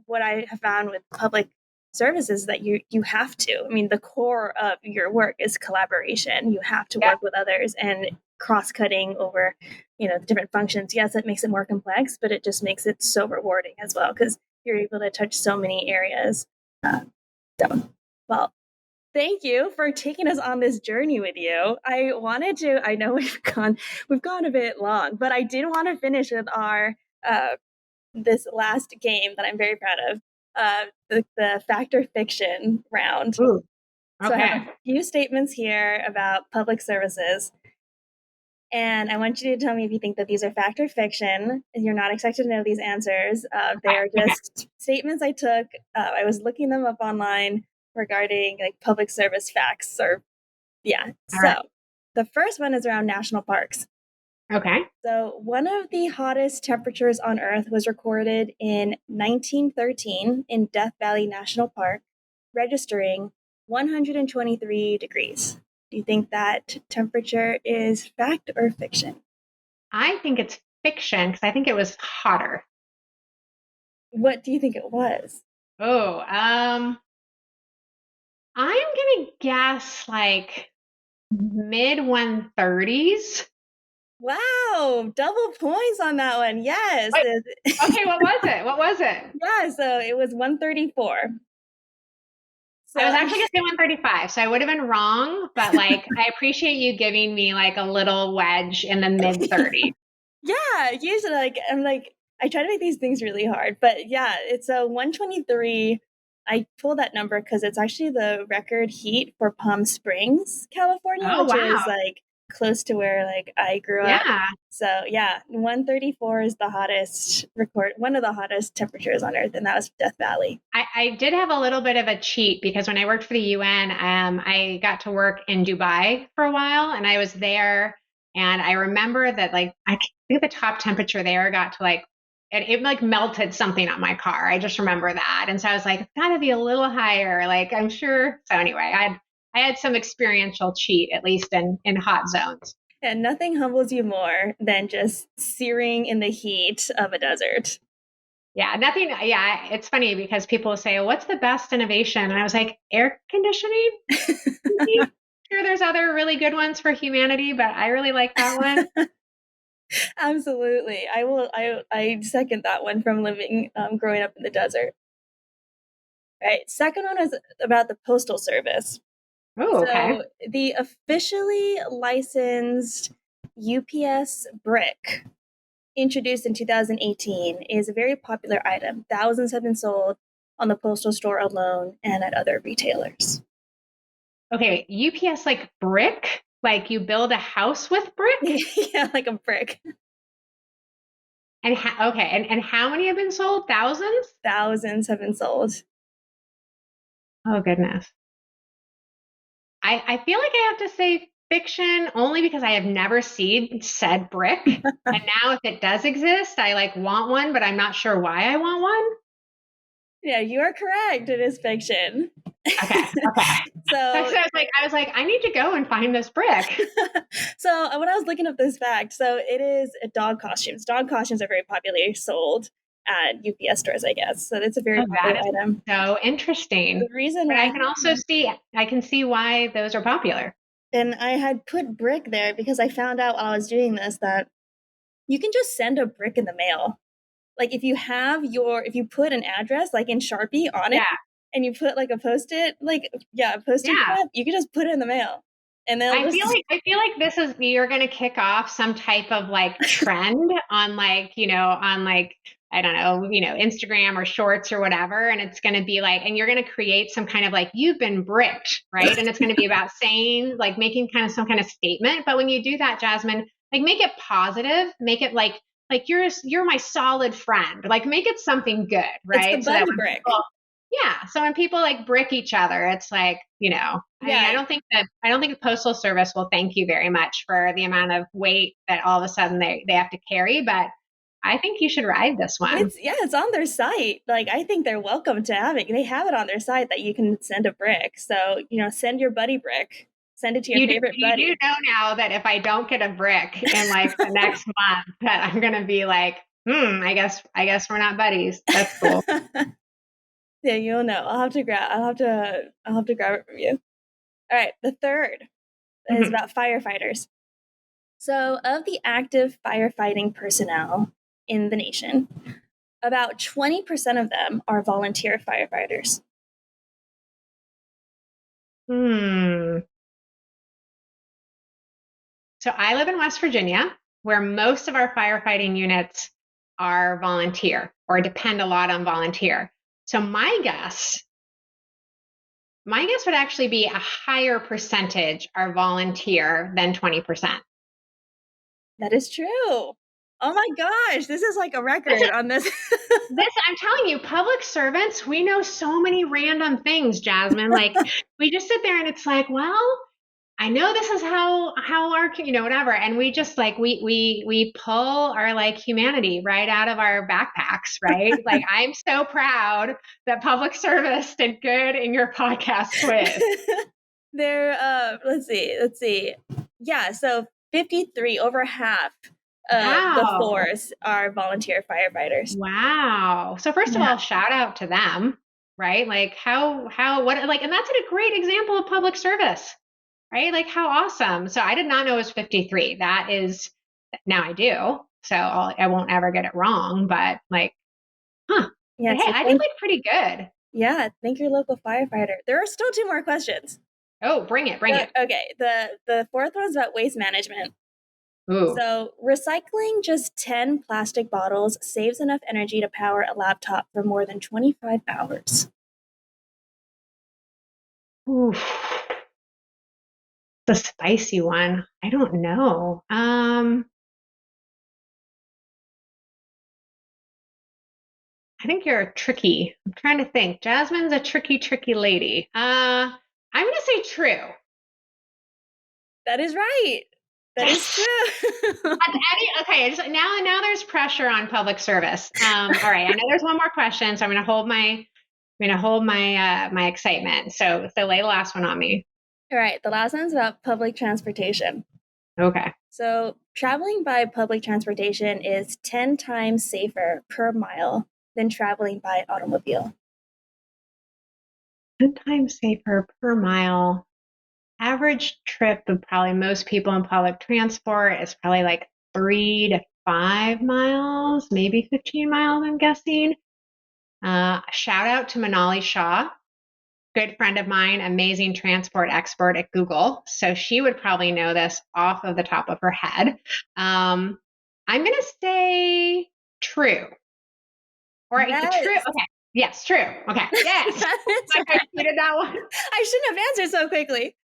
What I have found with public services that you have to. I mean, the core of your work is collaboration. You have to work with others and cross-cutting over the different functions. Yes, it makes it more complex, but it just makes it so rewarding as well because you're able to touch so many areas. Well, thank you for taking us on this journey with you. I know we've gone a bit long, but I did want to finish with our this last game that I'm very proud of, the fact or fiction round. Ooh, okay. So I have a few statements here about public services. And I want you to tell me if you think that these are fact or fiction. You're not expected to know these answers. They are just statements I took. I was looking them up online regarding public service facts The first one is around national parks. Okay. So one of the hottest temperatures on Earth was recorded in 1913 in Death Valley National Park, registering 123 degrees. Do you think that temperature is fact or fiction? I think it's fiction because I think it was hotter. What do you think it was? Oh, I'm gonna guess mid 130s. Wow, double points on that one. Yes. Wait, okay, what was it? What was it? Yeah, so it was 134. So I was actually gonna say 135, so I would have been wrong, but I appreciate you giving me a little wedge in the mid 30s. Yeah, usually I try to make these things really hard, but yeah, it's a 123. I pulled that number because it's actually the record heat for Palm Springs, California, which is close to where I grew up. So yeah, 134 is the hottest one of the hottest temperatures on Earth, and that was Death Valley. I did have a little bit of a cheat because when I worked for the UN, I got to work in Dubai for a while, and I was there, and I remember that I think the top temperature there got to it melted something on my car. I just remember that, and so I was like, it's got to be a little higher. I'm sure. So anyway, I had some experiential cheat, at least in hot zones. And nothing humbles you more than just searing in the heat of a desert. Yeah, nothing. Yeah, it's funny because people say, what's the best innovation? And I was like, air conditioning? Sure, there's other really good ones for humanity, but I really like that one. Absolutely. I second that one from growing up in the desert. All right. Second one is about the Postal Service. Oh, okay. So the officially licensed UPS brick, introduced in 2018, is a very popular item. Thousands have been sold on the postal store alone and at other retailers. Okay, UPS brick? You build a house with brick? Yeah, like a brick. And and how many have been sold? Thousands? Thousands have been sold. Oh, goodness. I feel like I have to say fiction only because I have never seen said brick. And now if it does exist, I want one, but I'm not sure why I want one. Yeah, you are correct. It is fiction. Okay. So I was like, I need to go and find this brick. So when I was looking up this fact, so it is dog costumes. Dog costumes are very popularly sold at UPS stores, I guess. So it's a very That popular is item. so interesting. The reason But I I can see why those are popular. and I had put brick there because I found out while I was doing this that you can just send a brick in the mail. Like if you put an address like in Sharpie on it Yeah. and you put like a post-it, like a postage Yeah. stamp, you can just put it in the mail and they'll just I feel like this is you're going to kick off some type of like trend on like, on like I don't know, Instagram or shorts or whatever, and it's going to be like and you're going to create some kind of like you've been bricked, right? And it's going to be about saying like making kind of some kind of statement, but when you do that, Jazmin, like make it positive, make it like you're my solid friend. Like make it something good, it's the right? So that buddy when brick. people yeah. So when people like brick each other, it's like, I mean, Yeah, I don't think the postal service will thank you very much for the amount of weight that all of a sudden they have to carry, but I think you should ride this one. it's on their site. Like I think they're welcome to having. They have it on their site that you can send a brick. So, send your buddy brick. Send it to your favorite You do buddy. know now that if I don't get a brick in like the next month, that I'm gonna be like, I guess we're not buddies. That's cool. Yeah, you'll know. I'll have to grab it from you. All right, the third is Mhm. about firefighters. So, of the active firefighting personnel in the nation, about 20% of them are volunteer firefighters. Hmm. So I live in West Virginia, where most of our firefighting units are volunteer or depend a lot on volunteer. So my guess would actually be a higher percentage are volunteer than 20%. That is true. Oh my gosh, this is like a record on this. I'm telling you, public servants, we know so many random things, Jazmin. Like we just sit there and it's like, well, I know this is how our whatever, and we just like we pull our like humanity right out of our backpacks, right? Like I'm so proud that public service did good in your podcast quiz. They're let's see. Yeah, so 53 over half of the Wow, force are volunteer firefighters. wow. So first of Yeah. all, shout out to them, right? Like how what like, and that's a great example of public service, right? Like how awesome. So I did not know it was 53. That is now I do. So I won't ever get it wrong, but like, huh. Yeah, But hey, so I did like pretty good. thank your local firefighter. There are still two more questions. Oh, bring it, bring it. Okay, the fourth one's about waste management. Ooh. So, recycling just 10 plastic bottles saves enough energy to power a laptop for more than 25 hours. Ooh. The spicy one. I don't know. I think you're tricky. I'm trying to think. Jasmine's a tricky lady. I'm gonna say true. That is right. That is Yes. true. Okay, now there's pressure on public service. All right, I know there's one more question, so I'm gonna hold my excitement. So lay the last one on me. All right, the last one's about public transportation. Okay. So, traveling by public transportation is 10 times safer per mile than traveling by automobile. 10 times safer per mile. Average trip of probably most people in public transport is probably like 3 to 5 miles, maybe 15 miles, I'm guessing. Shout out to Manali Shah, good friend of mine, amazing transport expert at Google. So she would probably know this off of the top of her head. I'm going to say true. Or true. Yes. Okay. Yes, true. Okay. Yes. That is Like I right. tweeted that one. I shouldn't have answered so quickly.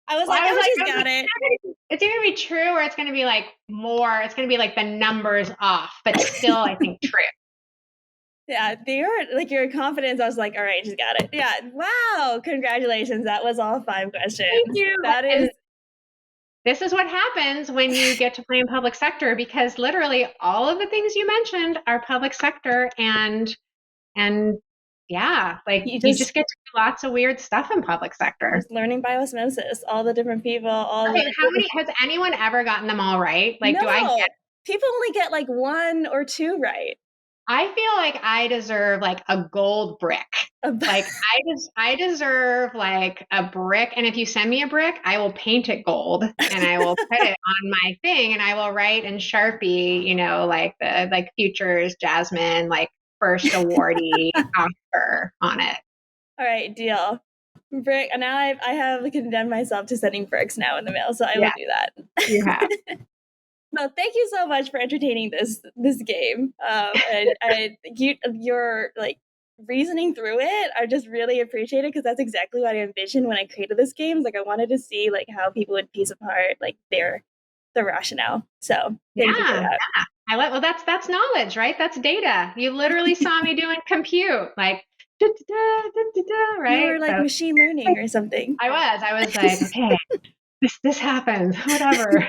I was Well, like, oh, she's I was got like, it. it's either gonna be true or it's gonna be like more. It's gonna be like the numbers off, but still, I think true. Yeah, your confidence. I was like, all right, she's got it. Yeah, wow, congratulations. That was all 5 questions. Thank you. That is, And this is what happens when you get to play in public sector because literally all of the things you mentioned are public sector and yeah, like you you just just get to do lots of weird stuff in public sector. just learning by osmosis, all the different people, all Okay, the how many has anyone ever gotten them all right? Like, do I get no, people only get like one or two right. I feel like I deserve like a gold brick. Like I deserve like a brick. And if you send me a brick, I will paint it gold and I will put it on my thing and I will write in Sharpie, like the like futures Jazmin, like first awardee Oscar on it. All right, deal. Brick. And now I have condemned myself to sending bricks now in the mail, so I will Yeah, do that. you have. No, thank you so much for entertaining this game. And your like reasoning through it, I just really appreciate it because that's exactly what I envisioned when I created this game. Like I wanted to see like how people would piece apart like the rationale. So thank you for Yeah, that. yeah. Well, that's knowledge, right? That's data. You literally saw me doing compute, like da, da, da, da, da, You were right? like So machine learning or something. I was like, okay, this happens, whatever.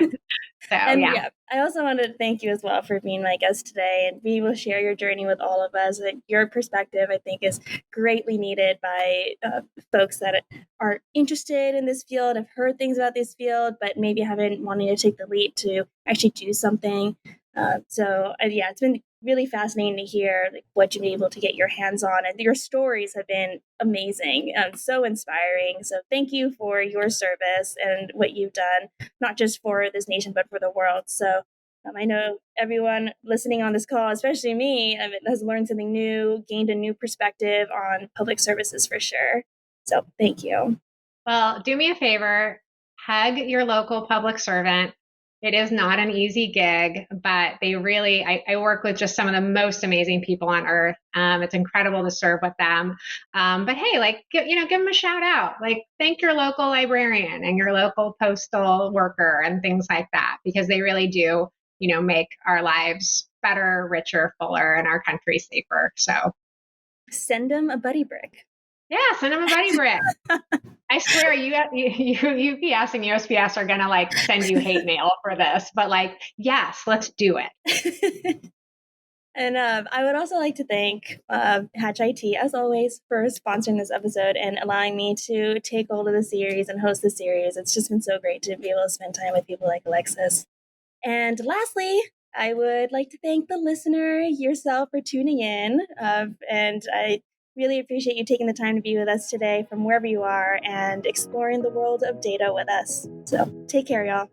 So And yeah. yeah, I also wanted to thank you as well for being my guest today. And we will share your journey with all of us. And your perspective, I think, is greatly needed by folks that are interested in this field, have heard things about this field, but maybe haven't wanted to take the leap to actually do something. Yeah, it's been really fascinating to hear like, what you've been able to get your hands on. And your stories have been amazing, so inspiring. So thank you for your service and what you've done not just for this nation, but for the world. So I know everyone listening on this call, especially me, has learned something new, gained a new perspective on public services for sure. So thank you. Well, do me a favor, hug your local public servant. It is not an easy gig, but I work with just some of the most amazing people on earth. It's incredible to serve with them. But hey, like, give them a shout out. Like, thank your local librarian and your local postal worker and things like that, because they really do, make our lives better, richer, fuller, and our country safer. So Send them a buddy brick. yeah, send them a buddy brick. I swear, UPS and USPS are gonna like send you hate mail for this, but like, yes, let's do it. And I would also like to thank Hatch IT, as always, for sponsoring this episode and allowing me to take hold of the series and host the series. It's just been so great to be able to spend time with people like Alexis. And lastly, I would like to thank the listener yourself for tuning in. And I really appreciate you taking the time to be with us today from wherever you are and exploring the world of data with us. So take care, y'all.